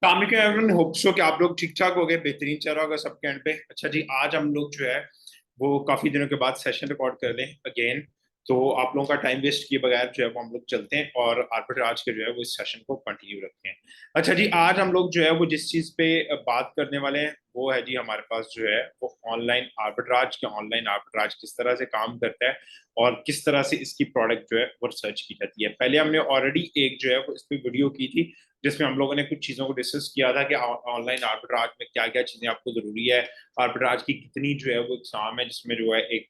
Everyone hope so कि आप लोग ठीक ठाक हो गए, बेहतरीन चल रहा होगा सबके एंड पे। अच्छा जी, आज हम लोग जो है वो काफी दिनों के बाद सेशन रिकॉर्ड कर लें अगेन। तो आप लोगों का टाइम वेस्ट किए बगैर जो है वो हम लोग चलते हैं और आर्बिट्राज के जो है वो इस सेशन को कंटिन्यू रखते हैं। अच्छा जी, आज हम लोग जो है वो जिस चीज पे बात करने वाले हैं वो है जी हमारे पास जो है वो ऑनलाइन आर्बिट्राज किस तरह से काम करता है और किस तरह से इसकी प्रोडक्ट जो है वो रिसर्च की जाती है। पहले हमने ऑलरेडी एक जो है वो इस पे वीडियो की थी जिसमें हम लोगों ने कुछ चीज़ों को डिस्कस किया था कि ऑनलाइन आर्बिट्राज में क्या क्या चीज़ें आपको ज़रूरी है, आर्बिट्राज की कितनी जो है वो एग्जाम है, जिसमें जो है एक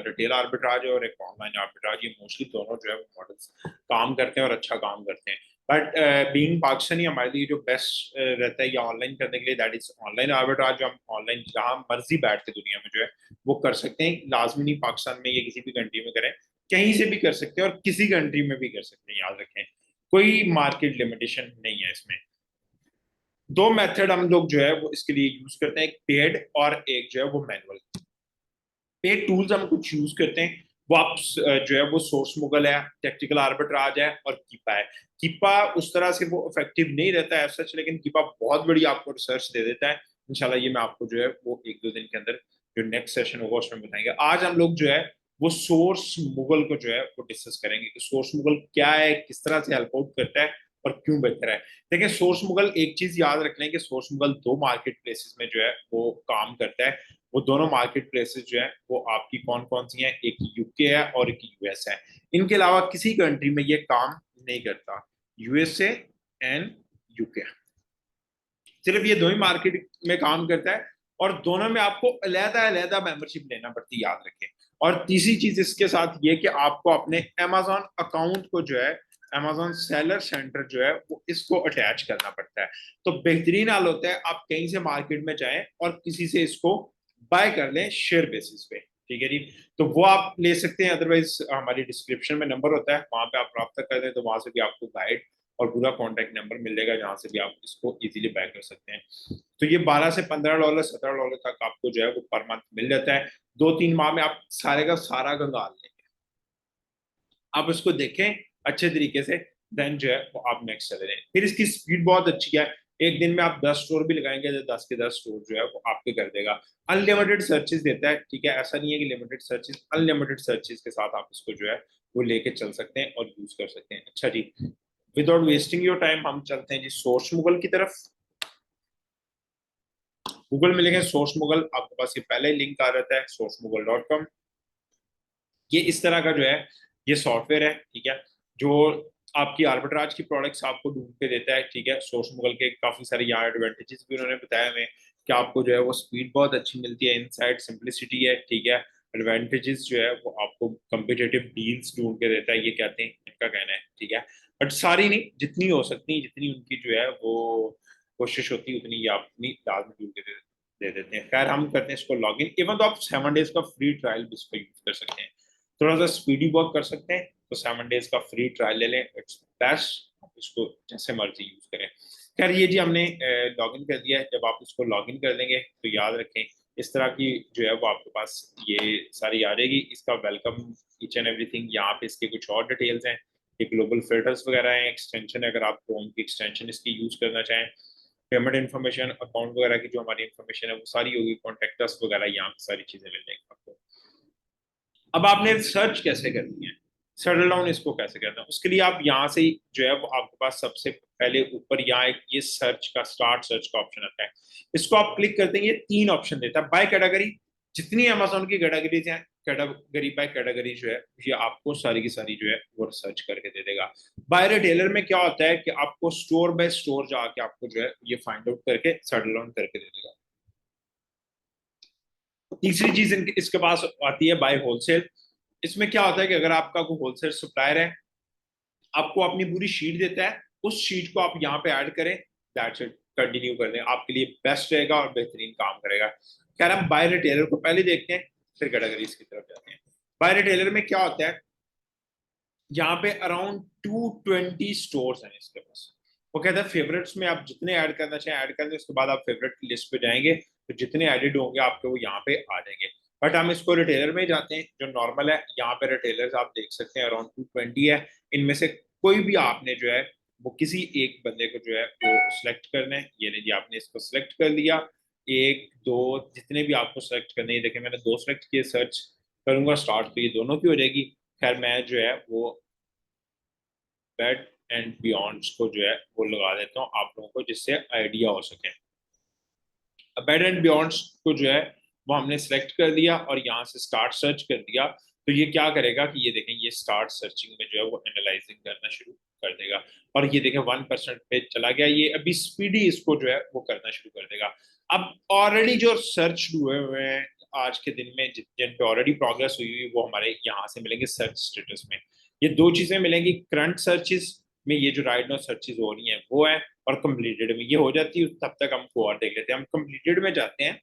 रिटेल आर्बिट्राज है और एक ऑनलाइन आर्बिट्राज। ये मोस्टली दोनों जो है वो मॉडल्स काम करते हैं और अच्छा काम करते हैं। बट बीइंग पाकिस्तानी हमारे लिए जो बेस्ट रहता है या ऑनलाइन करने के लिए दैट इज ऑनलाइन आर्बिट्राज, जो हम ऑनलाइन जहाँ मर्जी बैठ के दुनिया में जो है वो कर सकते हैं। लाजमी नहीं पाकिस्तान में या किसी भी कंट्री में करें, कहीं से भी कर सकते हैं और किसी कंट्री में भी कर सकते हैं, याद रखें। कोई मार्केट लिमिटेशन नहीं है इसमें। दो मेथड हम लोग जो है वो इसके लिए यूज करते हैं, एक पेड और एक जो है वो मैनुअल। पेड टूल्स हम कुछ यूज करते हैं, वो आप जो है वो सोर्स मुगल है, टेक्टिकल आर्बिट्राज है और कीपा है। कीपा उस तरह से वो इफेक्टिव नहीं रहता है सच, लेकिन कीपा बहुत बड़ी आपको रिसर्च दे देता है। इंशाल्लाह ये मैं आपको जो है वो एक दो दिन के अंदर जो नेक्स्ट सेशन होगा उसमें बताएंगे। आज हम लोग जो है वो सोर्स मुगल को जो है वो डिस्कस करेंगे कि सोर्स मुगल क्या है, किस तरह से हेल्प आउट करता है और क्यों बेहतर है। देखिए, सोर्स मुगल एक चीज याद रख लें कि सोर्स मुगल दो मार्केट प्लेसेस में जो है वो काम करता है। वो दोनों मार्केट प्लेसेस जो है वो आपकी कौन कौन सी हैं, एक यूके है और एक यूएस है। इनके अलावा किसी कंट्री में ये काम नहीं करता, यूएसए एंड यूके, सिर्फ ये दो ही मार्केट में काम करता है और दोनों में आपको अलहदा अलहदा मेंबरशिप लेना पड़ती है, याद रखें। और तीसरी चीज इसके साथ ये कि आपको अपने अमेजोन अकाउंट को जो है अमेजोन सेलर सेंटर जो है वो इसको अटैच करना पड़ता है। तो बेहतरीन हाल होता है आप कहीं से मार्केट में जाएं और किसी से इसको बाय कर लें शेयर बेसिस पे, ठीक है जी। तो वो आप ले सकते हैं, अदरवाइज हमारी डिस्क्रिप्शन में नंबर होता है, वहां पे आप रब्ता कर दें तो वहां से भी आपको गाइड और पूरा कॉन्टैक्ट नंबर मिलेगा जहां से भी आप इसको इजीली बाय कर सकते हैं। तो ये $12 से $15 $17 तक आपको जो है वो पर मंथ मिल जाता है। 2-3 माह में आप सारे का सारा गंगाल लेंगे। आप इसको देखें अच्छे तरीके से, देन जो है वो आप नेक्स्ट चले जाएं। फिर इसकी स्पीड बहुत अच्छी है, एक दिन में आप 10 स्टोर भी लगाएंगे तो 10 के 10 स्टोर जो है वो आपके कर देगा। अनलिमिटेड सर्चेस देता है, ठीक है, ऐसा नहीं है कि लिमिटेड सर्चेस, अनलिमिटेड सर्चेस के साथ आप इसको जो है वो लेके चल सकते हैं और यूज कर सकते हैं। अच्छा जी, विदाउट वेस्टिंग योर टाइम हम चलते हैं जी सोर्स मुगल की तरफ। गूगल में लिखें सोर्स मुगल, आपके पास ये पहले ही लिंक आ जाता है sourcemughal.com। ये इस तरह का जो है ये सॉफ्टवेयर है, ठीक है, जो आपकी आर्बिट्राज की प्रोडक्ट्स आपको ढूंढ के देता है, ठीक है। सोर्स मुगल के काफी सारे यहाँ एडवांटेजेस भी उन्होंने बताया हमें कि आपको जो है वो स्पीड बहुत अच्छी मिलती है, इनसाइड सिंप्लिसिटी है, ठीक है। एडवांटेजेस जो है वो आपको कम्पिटेटिव डील्स ढूंढ के देता है, ये कहते हैं, इनका कहना है, ठीक है। बट सारी नहीं, जितनी हो सकती है, जितनी उनकी जो है वो कोशिश होती है उतनी ये अपनी दाल में ढूंढ के दे देते हैं। खैर हम करते हैं इसको लॉग इन, इवन तो आप 7 डेज का फ्री ट्रायल भी इसको यूज कर सकते हैं, थोड़ा सा स्पीडी वर्क कर सकते हैं तो 7 डेज का फ्री ट्रायल ले लें, इट्स बेस्ट। आप इसको जैसे मर्जी यूज करें। खैर ये जी हमने लॉग इन कर दिया है, जब आप इसको लॉग इन कर देंगे तो याद रखें इस तरह की जो है वो आपके पास ये सारी आ जाएगी। इसका वेलकम ईच एंड एवरीथिंग, यहाँ पे इसके कुछ और डिटेल्स हैं, ये ग्लोबल फिल्टर्स वगैरह हैं, एक्सटेंशन है अगर आप क्रोम की एक्सटेंशन इसकी यूज करना चाहें, पेमेंट इन्फॉर्मेशन, अकाउंट वगैरह की जो हमारी इन्फॉर्मेशन है वो सारी होगी, कॉन्टेक्ट अस वगैरह, यहाँ पे सारी चीजें मिल जाएंगी आपको। अब आपने सर्च कैसे करनी है, सेटल डाउन इसको कैसे करना है, उसके लिए आप यहाँ से ही जो है वो आपके पास सबसे पहले ऊपर यहाँ एक ये सर्च का स्टार्ट सर्च का ऑप्शन आता है, इसको आप क्लिक करते हैं, ये 3 ऑप्शन देता है। बाय कैटेगरी, जितनी अमेजोन की कैटेगरीज हैं, कैटेगरी बाय कैटेगरी जो है ये आपको सारी की सारी जो है वो सर्च करके दे देगा। बाय रिटेलर में क्या होता है कि आपको स्टोर बाय स्टोर जाके आपको जो है ये फाइंड आउट करके सेटल डाउन करके दे देगा। तीसरी चीज इसके पास आती है बाय होलसेल। इसमें क्या होता है कि अगर आपका कोई होलसेल सप्लायर है, आपको अपनी पूरी शीट देता है, उस शीट को आप यहाँ पे ऐड करें, दैट्स इट, कंटिन्यू कर दें, आपके लिए बेस्ट रहेगा और बेहतरीन काम करेगा। खैर हम बाय रिटेलर को पहले देखते हैं, फिर कैटेगरीज की तरफ जाते हैं। बाय रिटेलर में क्या होता है, यहाँ पे अराउंड 220 स्टोर्स हैं इसके पास। वो कहता है फेवरेट्स में आप जितने ऐड करना चाहें ऐड कर दें, उसके बाद आप फेवरेट लिस्ट पे जाएंगे तो जितने एडिड होंगे आपके वो यहाँ पे आ जाएंगे। बट हम इसको रिटेलर में जाते हैं जो नॉर्मल है, यहाँ पे रिटेलर्स आप देख सकते हैं अराउंड 220 है। इनमें से कोई भी आपने जो है वो किसी एक बंदे को जो है वो सिलेक्ट करना है। ये लीजिए आपने इसको सिलेक्ट कर लिया, एक दो जितने भी आपको सेलेक्ट करने हैं, देखिए मैंने दो सेलेक्ट किए, सर्च करूंगा स्टार्ट तो ये दोनों की हो जाएगी। खैर मैं जो है वो बेड एंड बियॉन्ड्स को जो है वो लगा देता हूँ आप लोगों को, जिससे आइडिया हो सके। बेड एंड बियॉन्ड्स को जो है वो हमने सेलेक्ट कर दिया और यहाँ से स्टार्ट सर्च कर दिया। तो ये क्या करेगा कि ये देखें, ये स्टार्ट सर्चिंग में जो है वो एनालाइजिंग करना शुरू कर देगा। और ये देखें 1% पे चला गया, ये अभी स्पीडी इसको जो है वो करना शुरू कर देगा। अब ऑलरेडी जो सर्च हुए हुए हैं आज के दिन में, जिन पे ऑलरेडी प्रोग्रेस हुई हुई, वो हमारे यहाँ से मिलेंगे सर्च स्टेटस में। ये दो चीजें मिलेंगी, करंट सर्चेस में ये जो राइट नाउ सर्चेस हो रही हैं वो है, और कंप्लीटेड में ये हो जाती है। तब तक हम और देख लेते हैं, हम कंप्लीटेड में जाते हैं।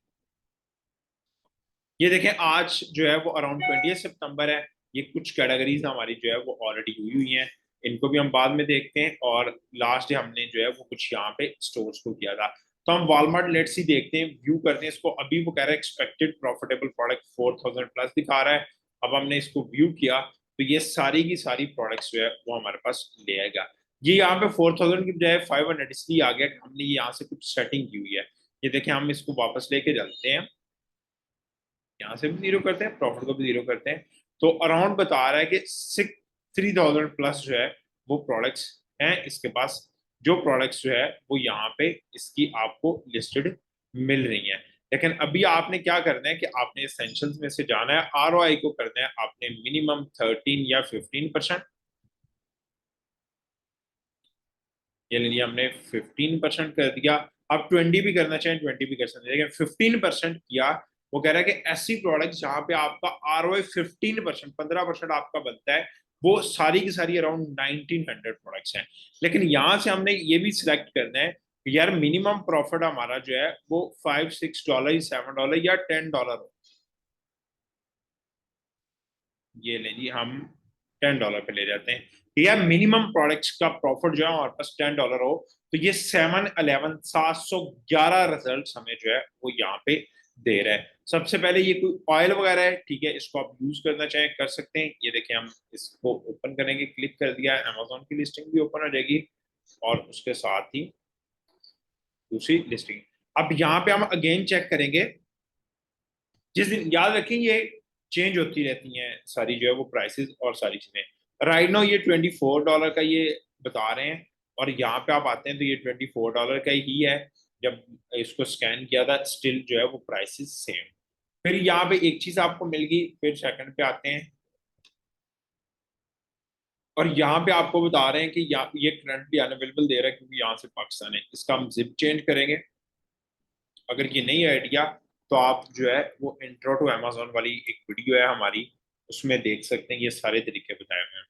ये देखें आज जो है वो अराउंड 20 सितंबर है। ये कुछ कैटेगरीज हमारी जो है वो ऑलरेडी हुई हुई हैं, इनको भी हम बाद में देखते हैं। और लास्ट डे हमने जो है वो कुछ यहाँ पे स्टोर्स को किया था। तो हम वॉलमार्ट लेट्स ही देखते हैं, व्यू करते हैं इसको। अभी वो कह रहा है एक्सपेक्टेड प्रॉफिटेबल प्रोडक्ट 4000 प्लस दिखा रहा है। अब हमने इसको व्यू किया तो ये सारी की सारी प्रोडक्ट्स जो है वो हमारे पास ले आएगा। ये यहाँ पे 4000 की बजाय 500 इसलिए आ गया कि हमने यहाँ से कुछ सेटिंग की हुई है। ये देखें, हम इसको वापस लेके चलते हैं, यहाँ से भी जीरो करते हैं, प्रॉफिट को भी जीरो करते हैं। तो अराउंड बता रहा है कि 3000 प्लस जो है वो प्रोडक्ट्स हैं इसके पास। जो प्रोडक्ट्स जो है वो यहाँ पे इसकी आपको लिस्टेड मिल रही हैं। लेकिन अभी आपने क्या करना है कि आपने एसेंशियल्स में से जाना है, आरओआई को करना है आपने मिनिमम 13 या 15%। ये लिए हमने 15% कर दिया। आप 20 भी करना चाहें 20 भी कर सकते हैं, लेकिन 15% किया। वो कह रहा है कि ऐसी प्रोडक्ट जहां पे आपका आरओआई 15%, 15% आपका बनता है, वो सारी की सारी अराउंड 1900 प्रोडक्ट्स हैं। लेकिन यहां से हमने ये भी सिलेक्ट करना है कि यार मिनिमम प्रॉफिट हमारा जो है वो $5 6 $7 या $10 हो। ये ले जी हम $10 पे ले जाते हैं। या मिनिमम प्रोडक्ट्स का प्रॉफिट जो है हमारे पास $10 हो। तो ये 711 रिजल्ट हमें जो है वो यहाँ पे दे रहा है। सबसे पहले ये कोई ऑयल वगैरह है, ठीक है, इसको आप यूज करना चाहें कर सकते हैं। ये देखिए हम इसको ओपन करेंगे, क्लिक कर दिया, अमेजोन की लिस्टिंग भी ओपन हो जाएगी और उसके साथ ही दूसरी लिस्टिंग। अब यहाँ पे हम अगेन चेक करेंगे, जिस दिन याद रखें ये चेंज होती रहती हैं सारी जो है वो प्राइसेस और सारी चीजें। राइट नाउ ये $24 का ये बता रहे हैं, और यहाँ पे आप आते हैं तो ये $24 का ही है। जब इसको स्कैन किया था स्टिल जो है वो प्राइसेस सेम। फिर यहाँ पे एक चीज आपको मिल गई, फिर सेकंड पे आते हैं और यहाँ पे आपको बता रहे हैं कि ये करंटली अनअवेलेबल दे रहा है क्योंकि यहाँ से पाकिस्तान है। इसका हम जिप चेंज करेंगे। अगर ये नहीं आइडिया तो आप जो है वो इंट्रो टू अमेजोन वाली एक वीडियो है हमारी, उसमें देख सकते हैं, ये सारे तरीके बताए हुए हैं।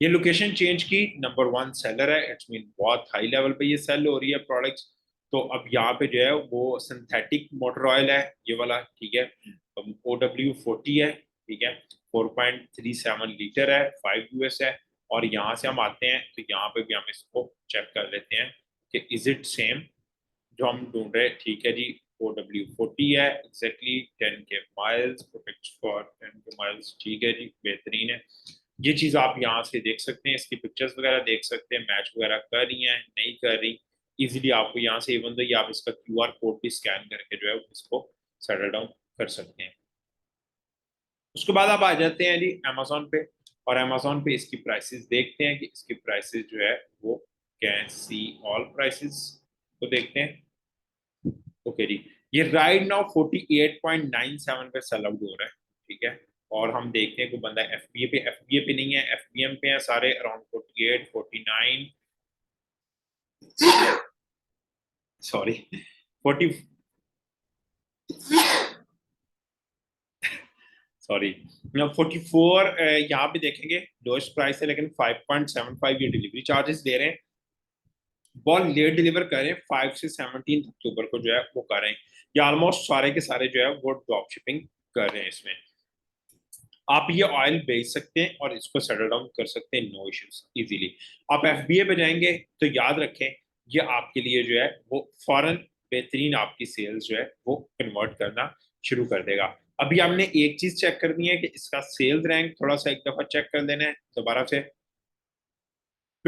ये लोकेशन चेंज की, नंबर 1 सेलर है, इट्स मीन बहुत हाई लेवल पे ये सेल हो रही है प्रोडक्ट्स। तो अब यहाँ पे जो है वो सिंथेटिक मोटर ऑयल है ये वाला, ठीक है, OW40 है, ठीक है, 4.37 लीटर है, 5 US है। और यहाँ से हम आते हैं तो यहाँ पे भी हम इसको चेक कर लेते हैं कि इज इट सेम जो हम ढूंढ रहे हैं। ठीक है जी, OW40 है, exactly 10K miles, protect for 10K miles, ठीक है जी, बेहतरीन है। ये चीज आप यहाँ से देख सकते हैं, इसकी पिक्चर्स वगैरह देख सकते हैं, मैच वगैरह कर रही हैं नहीं कर रही। इजीली आपको यहाँ से इवन तो आप इसका QR कोड भी स्कैन करके जो है इसको सेटल डाउन कर सकते हैं। उसके बाद आप आ जाते हैं जी अमेजोन पे, और अमेजोन पे इसकी प्राइसेस देखते हैं कि इसकी प्राइसेस जो है वो कैन सी ऑल प्राइसेस को देखते हैं। ओके जी, ये राइट नाउ 48.97 पे सेल आउट हो रहा है, ठीक है। और हम देखते हैं कोई बंदा एफबीए पे नहीं है, एफबीएम पे है सारे अराउंड 48 49, सॉरी 40, सॉरी 44। यहाँ पे देखेंगे लोएस्ट प्राइस है, लेकिन 5.75 ये डिलीवरी चार्जेस दे रहे हैं। बहुत लेट डिलीवर करें, 5 से 17 अक्टूबर को जो है वो कर रहे हैं। ये ऑलमोस्ट सारे के सारे जो है वो ड्रॉप शिपिंग कर रहे हैं इसमें। आप ये ऑयल बेच सकते हैं और इसको सेटल डाउन कर सकते हैं, नो इश्यूज इजीली। आप एफबीए पे जाएंगे तो याद रखें ये आपके लिए जो है वो फॉरन बेहतरीन आपकी सेल्स जो है वो कन्वर्ट करना शुरू कर देगा। अभी हमने एक चीज चेक करनी है कि इसका सेल्स रैंक थोड़ा सा एक दफा चेक कर लेना है दोबारा से।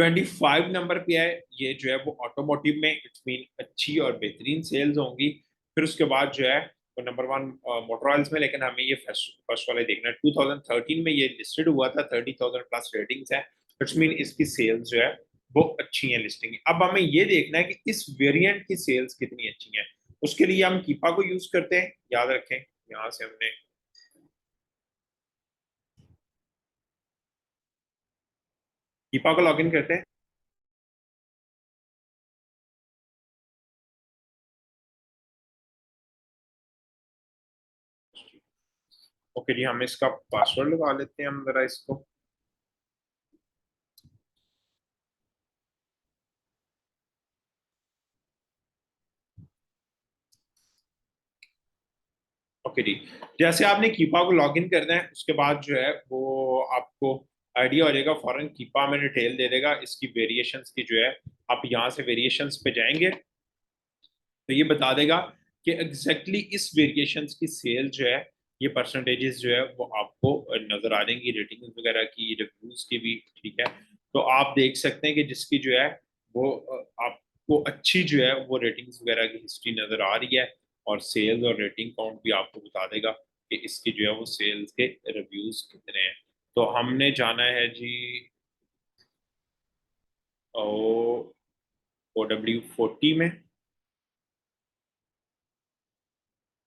25 नंबर पे है, ये जो है वो ऑटोमोटिव में इट्स मीन अच्छी और बेहतरीन सेल्स होंगी। फिर उसके बाद जो है वो नंबर वन मोटरऑयल्स में, लेकिन हमें ये फर्स्ट फर्स्ट वाले देखना है। 2013 में ये लिस्टेड हुआ था, 30,000 प्लस रेटिंग्स है, इट्स मीन इसकी सेल्स जो है वो अच्छी है लिस्टिंग। अब हमें ये देखना है कि इस वेरिएंट की सेल्स कितनी अच्छी है। उसके लिए हम कीपा को यूज करते हैं, याद रखें। यहाँ से हमने कीपा को लॉग इन करते हैं। ओके जी, हम इसका पासवर्ड लगा लेते हैं हम जरा इसको। ओके जी, जैसे आपने कीपा को लॉग इन करना है उसके बाद जो है वो आपको आइडिया हो जाएगा, फॉरन कीपा में डिटेल दे देगा इसकी वेरिएशंस की जो है। आप यहाँ से वेरिएशंस पे जाएंगे तो ये बता देगा कि एग्जैक्टली इस वेरिएशंस की सेल जो है, ये परसेंटेजेस जो है वो आपको नजर आ जाएंगी, रेटिंग्स वगैरह की, रिव्यूज की भी। ठीक है, तो आप देख सकते हैं कि जिसकी जो है वो आपको अच्छी जो है वो रेटिंग्स वगैरह की हिस्ट्री नजर आ रही है, और सेल्स और रेटिंग काउंट भी आपको बता देगा कि इसकी जो है वो सेल्स के रिव्यूज कितने हैं। तो हमने जाना है जी OW40 में,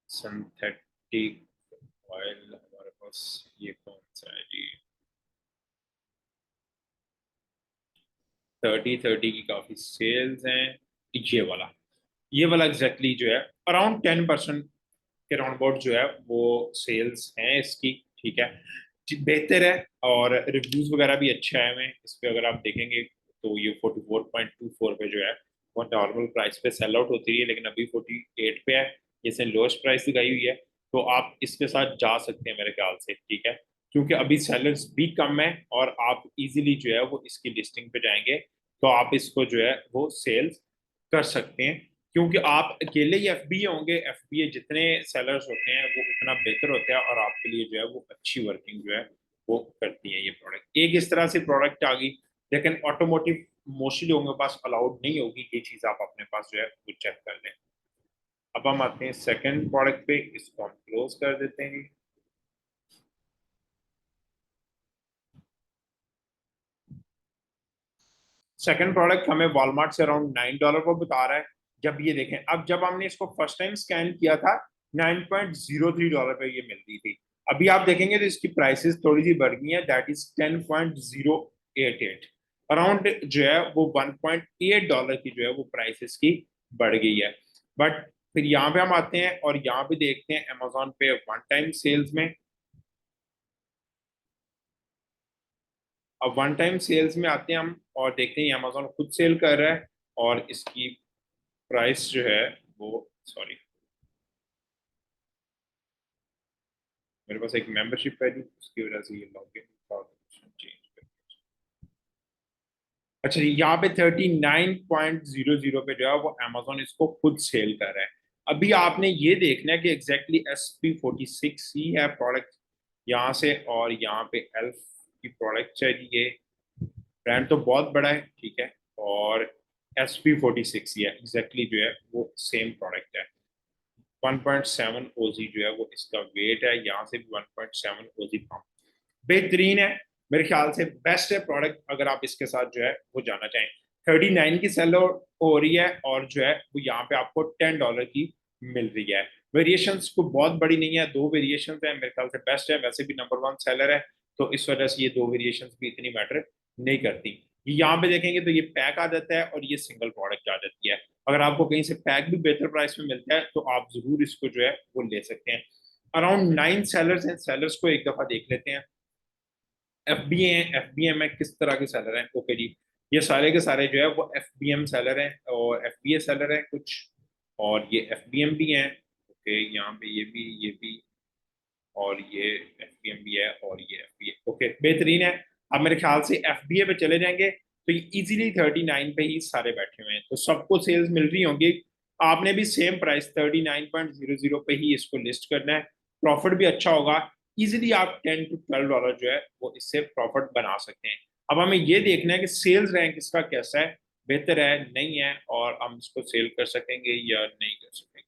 सिंथेटिक ऑयल हमारे पास, ये कौन सा है जी? 30-30 की काफी सेल्स हैं। ये वाला एग्जैक्टली जो है अराउंड 10% के राउंड अबाउट जो है वो सेल्स हैं इसकी। ठीक है, बेहतर है, और रिव्यूज वगैरह भी अच्छे आए हुए हैं इस पे। अगर आप देखेंगे तो ये 44.24 पे जो है वो नॉर्मल प्राइस पे सेल आउट होती है, लेकिन अभी 48 पे है, जैसे लोएस्ट प्राइस दिखाई हुई है। तो आप इसके साथ जा सकते हैं मेरे ख्याल से। ठीक है, क्योंकि अभी सेलर्स भी कम है, और आप इजीली जो है वो इसकी लिस्टिंग पे जाएंगे तो आप इसको जो है वो सेल्स कर सकते हैं। क्योंकि आप अकेले ही एफबीए होंगे, एफबीए जितने सेलर्स होते हैं वो उतना बेहतर होता है, और आपके लिए जो है वो अच्छी वर्किंग जो है वो करती है ये प्रोडक्ट। एक इस तरह से प्रोडक्ट आ गई, लेकिन ऑटोमोटिव मोस्टली लोगों के पास अलाउड नहीं होगी, ये चीज आप अपने पास जो है वो चेक कर लें। अब हम आते हैं सेकंड प्रोडक्ट पे, इसको हम क्लोज कर देते हैं। सेकंड प्रोडक्ट हमें वॉलमार्ट से अराउंड $9 को बता रहा है। जब ये देखें, अब जब हमने इसको फर्स्ट टाइम स्कैन किया था $9.03 पे ये मिल रही थी। अभी आप देखेंगे तो इसकी प्राइसेस थोड़ी सी बढ़ गई है, दैट इज 10.088, अराउंड जो है वो $1.8 की जो है वो प्राइसेस की बढ़ गई है। बट फिर यहाँ पे हम आते हैं और यहाँ पे देखते हैं अमेजोन पे वन टाइम सेल्स में। अब वन टाइम सेल्स में आते हैं हम और देखते हैं अमेजोन खुद सेल कर रहा है, और इसकी प्राइस जो है वो, सॉरी, मेरे पास एक मेंबरशिप है जी, उसकी वजह से ये लॉग इन चेंज। अच्छा जी, यहाँ पे 39.00 पे जो है वो अमेजोन इसको खुद सेल कर रहा है। अभी आपने ये देखना है कि एग्जैक्टली SP46 ही है प्रोडक्ट यहाँ से, और यहाँ पे एल्फ की प्रोडक्ट है जी। ये ब्रांड तो बहुत बड़ा है, ठीक है, और SP46 ही है एग्जैक्टली जो है वो सेम प्रोडक्ट है। 1.7 ओजी जो है वो इसका वेट है, यहाँ से भी 1.7 ओजी कम, बेहतरीन है, मेरे ख्याल से बेस्ट है प्रोडक्ट अगर आप इसके साथ जो है वो जाना चाहें। 39 की सेल हो रही है, और जो है वो यहाँ पे आपको $10 की मिल रही है। वेरिएशंस को बहुत बड़ी नहीं है, दो वेरिएशंस है, मेरे ख्याल से बेस्ट है, वैसे भी नंबर वन सेलर है, तो इस वजह से ये दो वेरिएशंस भी इतनी मैटर नहीं करती। यहाँ पे देखेंगे तो ये पैक आ जाता है और ये सिंगल प्रोडक्ट आ जाती है। अगर आपको कहीं से पैक भी बेहतर प्राइस में मिलता है तो आप जरूर इसको जो है वो ले सकते हैं। अराउंड 9 सेलर्स हैं, सेलर्स को एक दफा देख लेते हैं। एफ बी एम में किस तरह के सेलर हैं? ओके जी, ये सारे के सारे जो है वो FBM सेलर हैं, और FBA सेलर हैं कुछ, और ये FBM भी हैं। ओके, यहाँ पे ये भी और ये FBM भी है, और ये FBA। ओके, बेहतरीन है। अब मेरे ख्याल से FBA पे चले जाएंगे तो ये इजीली 39 पे ही सारे बैठे हुए हैं, तो सबको सेल्स मिल रही होंगी। आपने भी सेम प्राइस 39.00 पे ही इसको लिस्ट करना है, प्रॉफिट भी अच्छा होगा। इजीली आप $10 to $12 जो है वो इससे प्रॉफिट बना सकते हैं। अब हमें ये देखना है कि सेल्स रैंक इसका कैसा है, बेहतर है नहीं है, और हम इसको सेल कर सकेंगे या नहीं कर सकेंगे।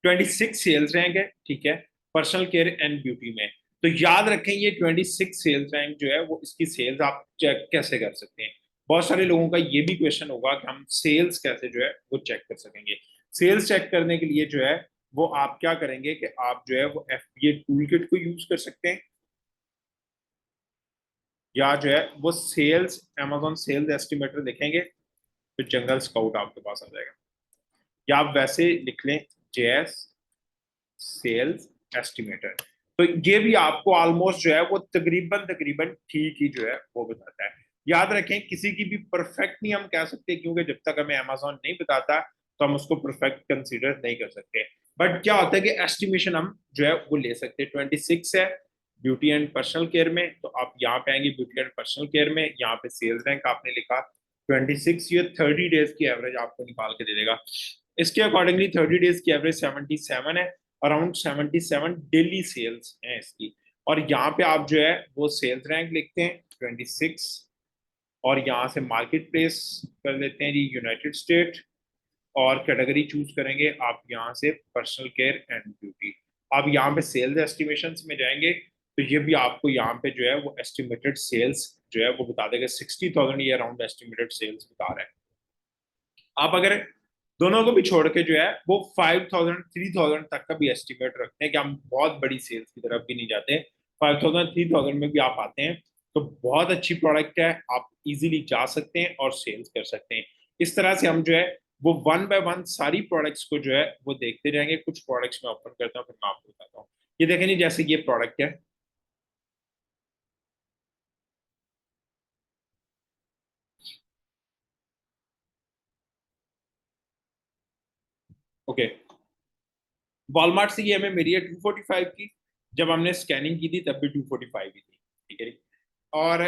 26 सेल्स रैंक है, ठीक है, पर्सनल केयर एंड ब्यूटी में। तो याद रखें ये 26 सेल्स रैंक जो है वो इसकी सेल्स आप चेक कैसे कर सकते हैं। बहुत सारे लोगों का ये भी क्वेश्चन होगा कि हम सेल्स कैसे जो है वो चेक कर सकेंगे। सेल्स चेक करने के लिए जो है वो आप क्या करेंगे कि आप जो है वो एफबीए टूल किट को यूज कर सकते हैं, या जो है वो सेल्स amazon सेल्स एस्टिमेटर देखेंगे तो जंगल स्काउट आपके पास आ जाएगा, या आप वैसे लिख लें जेएस सेल्स एस्टिमेटर। तो ये भी आपको ऑलमोस्ट जो है वो तकरीबन तकरीबन ठीक ही जो है वो बताता है। याद रखें किसी की भी परफेक्ट नहीं हम कह सकते, क्योंकि जब तक हमें अमेजोन नहीं बताता तो हम उसको परफेक्ट कंसीडर नहीं कर सकते। बट क्या होता है कि एस्टिमेशन हम जो है वो ले सकते हैं। 26 है ब्यूटी एंड पर्सनल केयर में, तो आप यहाँ पे आएंगे ब्यूटी एंड पर्सनल केयर में, यहाँ पे सेल्स रैंक आपने लिखा 26, ये 30 डेज की एवरेज आपको निकाल के दे देगा। इसके अकॉर्डिंगली 30 डेज की एवरेज 77 है, अराउंड 77 डेली सेल्स हैं इसकी। और यहाँ पे आप जो है वो सेल्स रैंक लिखते हैं 26, और यहाँ से मार्केट प्लेस कर लेते हैं जी यूनाइटेड स्टेट, और कैटेगरी चूज करेंगे आप यहाँ से पर्सनल केयर एंड ब्यूटी। आप यहाँ पे सेल्स एस्टिमेशन में जाएंगे तो ये भी आपको यहाँ पे जो है वो एस्टिमेटेड सेल्स जो है वो बता देगा 60,000, ये अराउंड एस्टिमेटेड सेल्स बता रहा है। आप अगर दोनों को भी छोड़ के जो है वो 5,000 3,000 तक का भी एस्टिमेट रखते हैं कि हम बहुत बड़ी सेल्स की तरफ भी नहीं जाते, 5,000 3,000 में भी आप आते हैं तो बहुत अच्छी प्रोडक्ट है, आप इजीली जा सकते हैं और सेल्स कर सकते हैं। इस तरह से हम जो है वो वन बाय वन सारी प्रोडक्ट्स को जो है वो देखते रहेंगे। कुछ प्रोडक्ट्स में ओपन करता हूँ फिर मैं आपको बताता हूँ। ये देखें नहीं, जैसे ये प्रोडक्ट है, ओके, वॉलमार्ट से ये हमें मिली है 245 की, जब हमने स्कैनिंग की थी तब भी 245 ही थी, ठीक है। और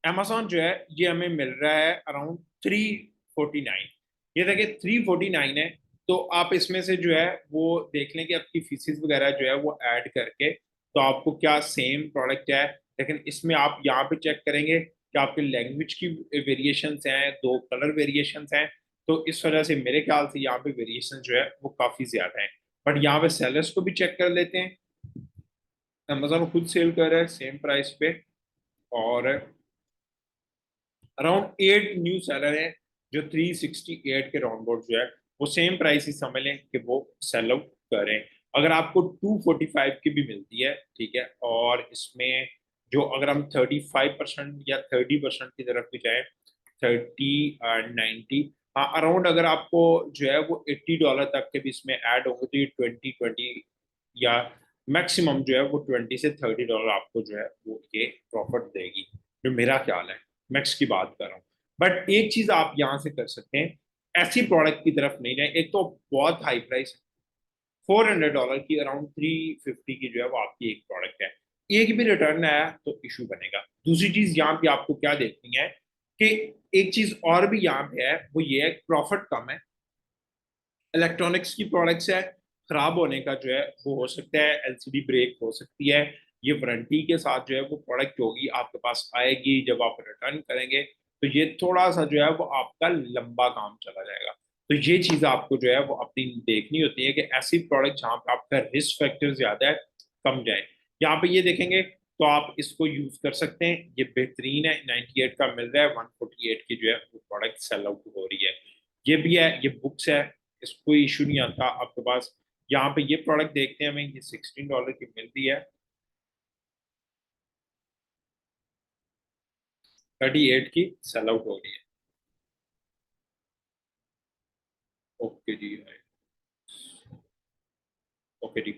amazon जो है ये हमें मिल रहा है अराउंड 349। ये देखिए 349 है, तो आप इसमें से जो है वो देख लें कि आपकी फीसिस वगैरह जो है वो ऐड करके तो आपको क्या सेम प्रोडक्ट है। लेकिन इसमें आप यहाँ पे चेक करेंगे कि आपके लैंग्वेज की वेरिएशंस हैं, दो कलर वेरिएशंस हैं, तो इस वजह से मेरे ख्याल से यहाँ पे वेरिएशन जो है वो काफी ज्यादा है। बट यहाँ पे सेलर्स को भी चेक कर लेते हैं। अमेजोन खुद सेल कर रहा है सेम प्राइस पे, और अराउंड 8 न्यू सेलर हैं जो 368 के राउंड अबाउट जो है वो सेम प्राइस ही समझ लें कि वो सेल आउट करें। अगर आपको 245 की भी मिलती है, ठीक है, और इसमें जो अगर हम 35% या 30% की तरफ भी जाए, 30 90, हाँ अराउंड अगर आपको जो है वो $80 तक के भी इसमें ऐड होंगे तो ये 20 20 या मैक्सिमम जो है वो $20 से $30 आपको जो है वो ये प्रॉफिट देगी, जो मेरा ख्याल है। मैक्स की बात कर रहा हूँ। बट एक चीज आप यहाँ से कर सकते हैं, ऐसी प्रोडक्ट की तरफ नहीं जाए, एक तो बहुत हाई प्राइस, $400 की, अराउंड 350 की जो है वो आपकी एक प्रोडक्ट है, एक भी रिटर्न आया तो इशू बनेगा। दूसरी चीज यहाँ पे आपको क्या देखनी है कि एक चीज और भी यहाँ पे है, वो ये है प्रॉफिट कम है, इलेक्ट्रॉनिक्स की प्रोडक्ट्स है, खराब होने का जो है वो हो सकता है, एलसीडी ब्रेक हो सकती है, ये वारंटी के साथ जो है वो प्रोडक्ट होगी आपके पास आएगी, जब आप रिटर्न करेंगे तो ये थोड़ा सा जो है वो आपका लंबा काम चला जाएगा। तो ये चीज आपको जो है वो अपनी देखनी होती है कि ऐसी प्रोडक्ट जहाँ पे आपका रिस्क फैक्टर ज्यादा है कम जाए। यहाँ पे ये देखेंगे तो आप इसको यूज कर सकते हैं, ये बेहतरीन है, 98 का मिल रहा है, 148 की जो है वो प्रोडक्ट सेल आउट हो रही है। ये भी है, ये बुक्स है, इसको कोई इशू नहीं आता आपके पास। यहाँ पे ये प्रोडक्ट देखते हैं, हमें ये $16 की मिल रही है, 38 की सेल आउट हो रही है। ओके जी, ओके जी,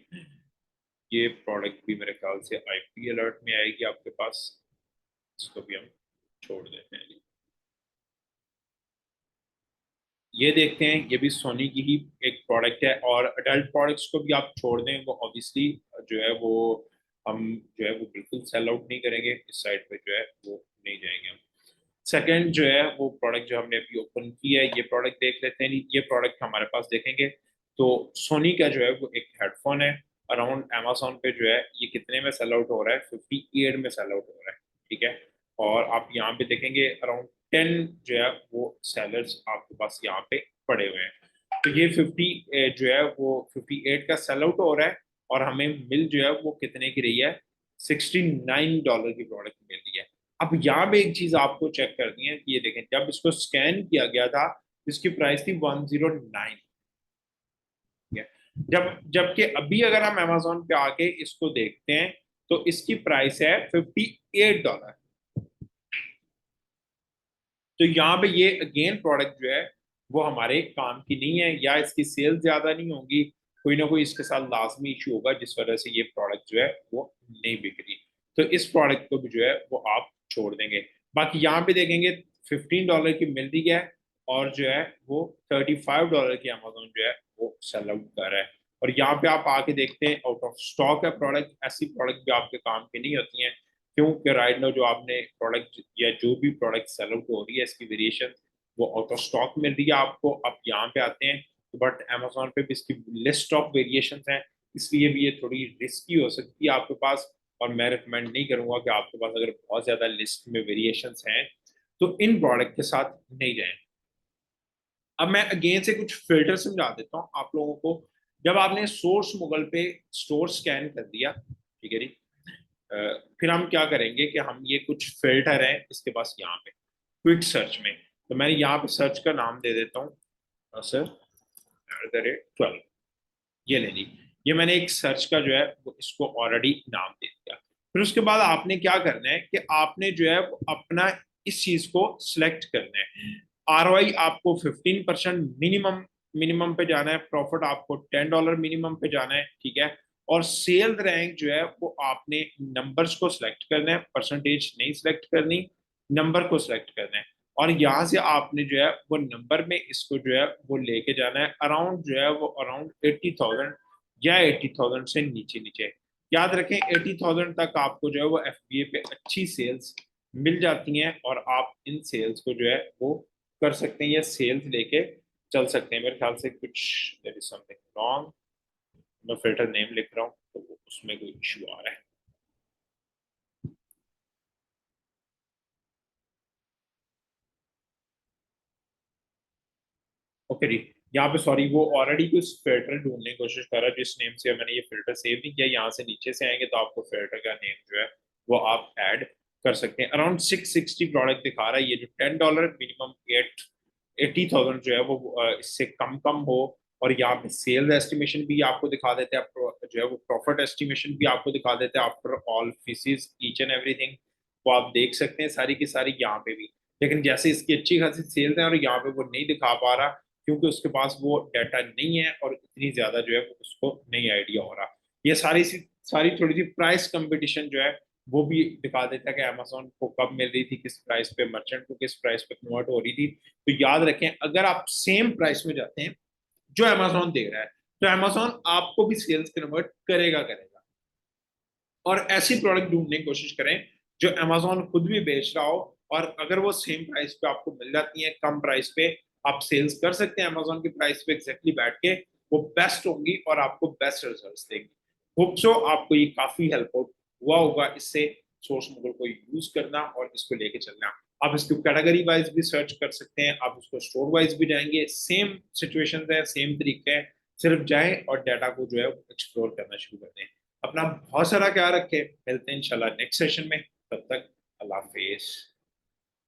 ये प्रोडक्ट भी मेरे ख्याल से आईपी अलर्ट में आएगी आपके पास, इसको भी हम छोड़ देते हैं जी। ये देखते हैं, ये भी सोनी की ही एक प्रोडक्ट है, और अडल्ट प्रोडक्ट्स को भी आप छोड़ दें, वो ऑब्वियसली जो है वो हम जो है वो बिल्कुल सेल आउट नहीं करेंगे, इस साइड पे जो है वो नहीं जाएंगे हम। सेकंड जो है वो प्रोडक्ट जो हमने अभी ओपन की है, ये प्रोडक्ट देख लेते हैं। ये प्रोडक्ट हमारे पास देखेंगे तो सोनी का जो है वो एक हेडफोन है, अराउंड अमेजोन पे जो है ये कितने में सेल आउट हो रहा है, 58 में सेल आउट हो रहा है, ठीक है। और आप यहाँ पे देखेंगे अराउंड 10 जो है वो सेलर्स आपके पास यहाँ पे पड़े हुए हैं। तो ये 50 जो है वो 58 का सेल आउट हो रहा है, और हमें मिल जो है वो कितने की रही है, $69 की प्रोडक्ट मिल रही है। अब यहाँ पे एक चीज आपको चेक करनी है कि ये देखें, जब इसको स्कैन किया गया था इसकी प्राइस थी 109, ठीक है। जबकि अभी अगर हम अमेजोन पे आके इसको देखते हैं तो इसकी प्राइस है $58। तो यहाँ पे ये अगेन प्रोडक्ट जो है वो हमारे काम की नहीं है, या इसकी सेल ज्यादा नहीं होगी, कोई ना कोई इसके साथ लाजमी इशू होगा जिस वजह से ये प्रोडक्ट जो है वो नहीं बिक रही। तो इस प्रोडक्ट को भी जो है वो आप छोड़ देंगे। बाकी यहाँ पे देखेंगे $15 की मिल रही है, और जो है वो $35 की अमेजोन जो है वो सेल आउट कर रहा है। और यहाँ पे आप आके देखते हैं आउट ऑफ स्टॉक है प्रोडक्ट। ऐसी प्रोडक्ट भी आपके काम की नहीं होती हैं, क्योंकि राइट नाउ जो आपने प्रोडक्ट या जो भी प्रोडक्ट सेल आउट हो रही है इसकी वेरिएशन वो आउट ऑफ स्टॉक मिल रही है आपको। अब यहाँ पे आते हैं, बट अमेजोन पे भी इसकी लिस्ट ऑफ वेरिएशन हैं, इसलिए भी ये थोड़ी रिस्की हो सकती है आपके पास। और मैं रिकमेंड नहीं करूंगा कि आपके पास अगर बहुत ज्यादा लिस्ट में वेरिएशन हैं तो इन प्रोडक्ट के साथ नहीं जाएं। अब मैं अगेन से कुछ फिल्टर समझा देता हूँ आप लोगों को। जब आपने सोर्स मुगल पे स्टोर स्कैन कर दिया, ठीक है जी, फिर हम क्या करेंगे कि हम ये कुछ फिल्टर है इसके पास यहाँ पे क्विक सर्च में। तो मैं यहाँ पे सर्च का नाम दे देता हूँ सर @12। ये ले ली, ये मैंने एक सर्च का जो है वो इसको ऑलरेडी नाम दे दिया। फिर उसके बाद आपने क्या करना है कि आपने जो है वो अपना इस चीज को सिलेक्ट करना है। ROI आपको 15% मिनिमम मिनिमम पे जाना है, प्रॉफिट आपको $10 मिनिमम पे जाना है, ठीक है। और सेल रैंक जो है वो आपने नंबर्स को सिलेक्ट करना है, परसेंटेज नहीं सिलेक्ट करनी, नंबर को सिलेक्ट करना है। और यहाँ से आपने जो है वो नंबर में इसको जो है वो लेके जाना है अराउंड जो है वो अराउंड 80,000 या 80,000 से नीचे नीचे। याद रखें 80,000 तक आपको जो है वो FBA पे अच्छी सेल्स मिल जाती हैं, और आप इन सेल्स को जो है वो कर सकते हैं या सेल्स लेके चल सकते हैं। मेरे ख्याल से कुछ देयर इज समथिंग रॉन्ग, मैं फिल्टर नेम लिख रहा हूँ तो उसमें कोई इशू आ रहा है। ओके जी, यहाँ पे सॉरी वो ऑलरेडी कुछ फिल्टर ढूंढने की कोशिश कर रहा है जिस नेम से मैंने ये फिल्टर सेव नहीं किया। यहाँ से नीचे से आएंगे तो आपको फिल्टर का नेम जो है वो आप ऐड कर सकते हैं। अराउंड 660 प्रोडक्ट दिखा रहा है, ये जो $10 मिनिमम 80,000 जो है वो इससे कम कम हो। और यहाँ पे सेल्स एस्टिमेशन भी आपको दिखा देते हैं, जो है वो प्रॉफिट एस्टिमेशन भी आपको दिखा देते हैं after all faeces each and everything. वो आप देख सकते हैं सारी की सारी यहाँ पे भी। लेकिन जैसे इसकी अच्छी खासी सेल्स है और यहाँ पे वो नहीं दिखा पा रहा, क्योंकि उसके पास वो डाटा नहीं है और इतनी ज्यादा जो है उसको नहीं आइडिया हो रहा। ये सारी थोड़ी सी प्राइस कंपटीशन जो है वो भी दिखा देता है कि अमेजोन को कब मिल रही थी, किस प्राइस पे, मर्चेंट को किस प्राइस पे कन्वर्ट हो रही थी। तो याद रखें अगर आप सेम प्राइस में जाते हैं जो अमेजोन दे रहा है तो अमेजोन आपको भी सेल्स कन्वर्ट करेगा करेगा। और ऐसी प्रोडक्ट ढूंढने की कोशिश करें जो अमेजोन खुद भी बेच रहा हो, और अगर वो सेम प्राइस पे आपको मिल जाती है कम प्राइस पे, आप सेल्स कर सकते हैं अमेजोन की प्राइस पे एग्जैक्टली बैठ के, वो बेस्ट होंगी और आपको बेस्ट रिजल्ट्स देंगी। होप सो आपको ये काफी हेल्पफुल हुआ होगा इससे सोर्स मॉडल को यूज करना और इसको लेके चलना। आप इसको कैटेगरी वाइज भी सर्च कर सकते हैं, आप इसको स्टोर वाइज भी जाएंगे, सेम सिचुएशन है, सेम तरीके है। सिर्फ जाएं और डाटा को जो है एक्सप्लोर करना शुरू कर दें। अपना बहुत सारा ख्याल रखें, मिलते हैं इंशाल्लाह नेक्स्ट सेशन में। तब तक अल्लाह हाफिज।